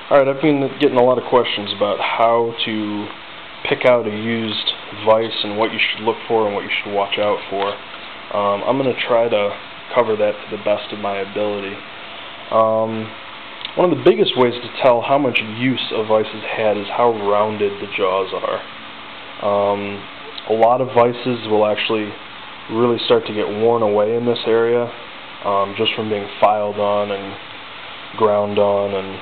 Alright, I've been getting a lot of questions about how to pick out a used vise and what you should look for and what you should watch out for. I'm going to try to cover that to the best of my ability. One of the biggest ways to tell how much use a vise has had is how rounded the jaws are. A lot of vices will actually really start to get worn away in this area just from being filed on and ground on, and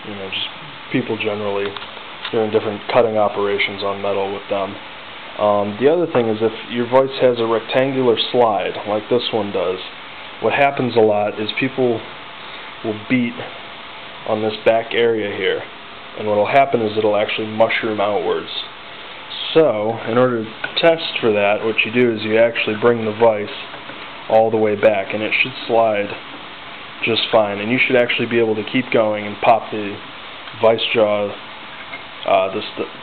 just people generally doing different cutting operations on metal with them. The other thing is, if your vise has a rectangular slide like this one does, what happens a lot is people will beat on this back area here, and what will happen is it'll actually mushroom outwards. So in order to test for that, what you do is you actually bring the vise all the way back, and it should slide just fine, and you should actually be able to keep going and pop the vise jaw.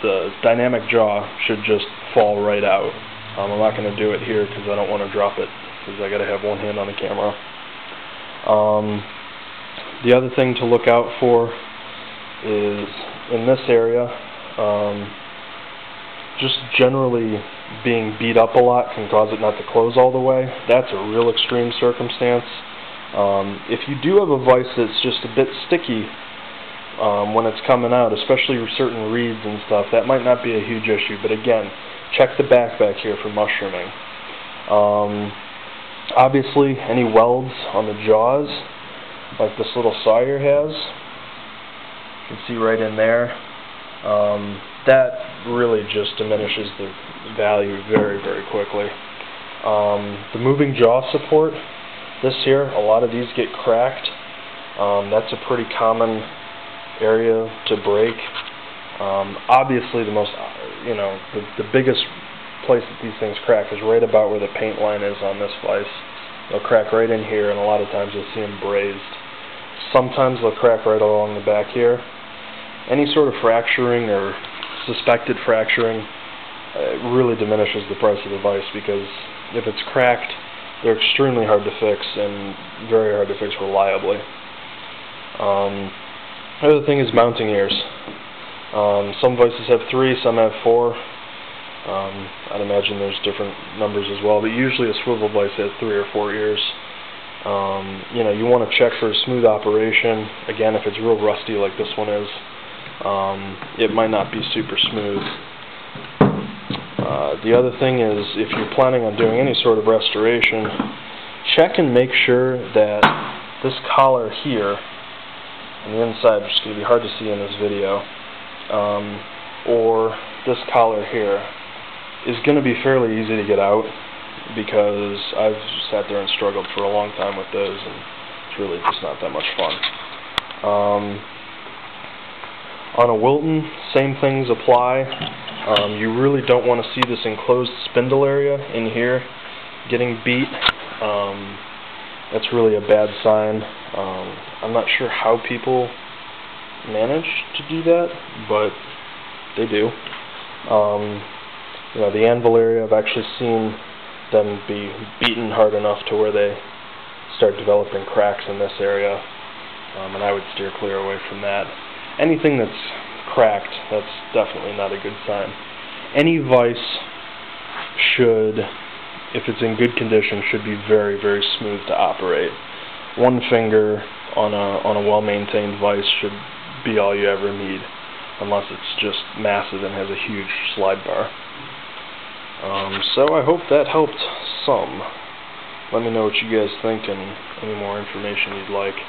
The dynamic jaw should just fall right out. I'm not going to do it here because I don't want to drop it, because I got to have one hand on the camera. The other thing to look out for is in this area, just generally being beat up a lot can cause it not to close all the way. That's a real extreme circumstance. If you do have a vise that's just a bit sticky when it's coming out, especially with certain reeds and stuff, that might not be a huge issue. But again, check the back here for mushrooming. Obviously, any welds on the jaws, like this little sawyer has, you can see right in there, that really just diminishes the value very, very quickly. The moving jaw support, this here, a lot of these get cracked. That's a pretty common area to break. Obviously, the biggest place that these things crack is right about where the paint line is on this vise. They'll crack right in here, and a lot of times you'll see them brazed. Sometimes they'll crack right along the back here. Any sort of fracturing or suspected fracturing really diminishes the price of the vise, because if it's cracked, they're extremely hard to fix and very hard to fix reliably. The other thing is mounting ears. Some vices have 3, some have 4. I'd imagine there's different numbers as well, but usually a swivel vise has 3 or 4 ears. You want to check for a smooth operation. Again, if it's real rusty like this one is, it might not be super smooth. The other thing is, if you're planning on doing any sort of restoration, check and make sure that this collar here on the inside, which is going to be hard to see in this video, or this collar here, is going to be fairly easy to get out, because I've sat there and struggled for a long time with those, and it's really just not that much fun. On a Wilton, same things apply. You really don't want to see this enclosed spindle area in here getting beat. That's really a bad sign. I'm not sure how people manage to do that, but they do. The anvil area, I've actually seen them be beaten hard enough to where they start developing cracks in this area, and I would steer clear away from that. Anything that's cracked, that's definitely not a good sign. Any vise should, if it's in good condition, should be very, very smooth to operate. One finger on a well-maintained vise should be all you ever need, unless it's just massive and has a huge slide bar. So I hope that helped some. Let me know what you guys think and any more information you'd like.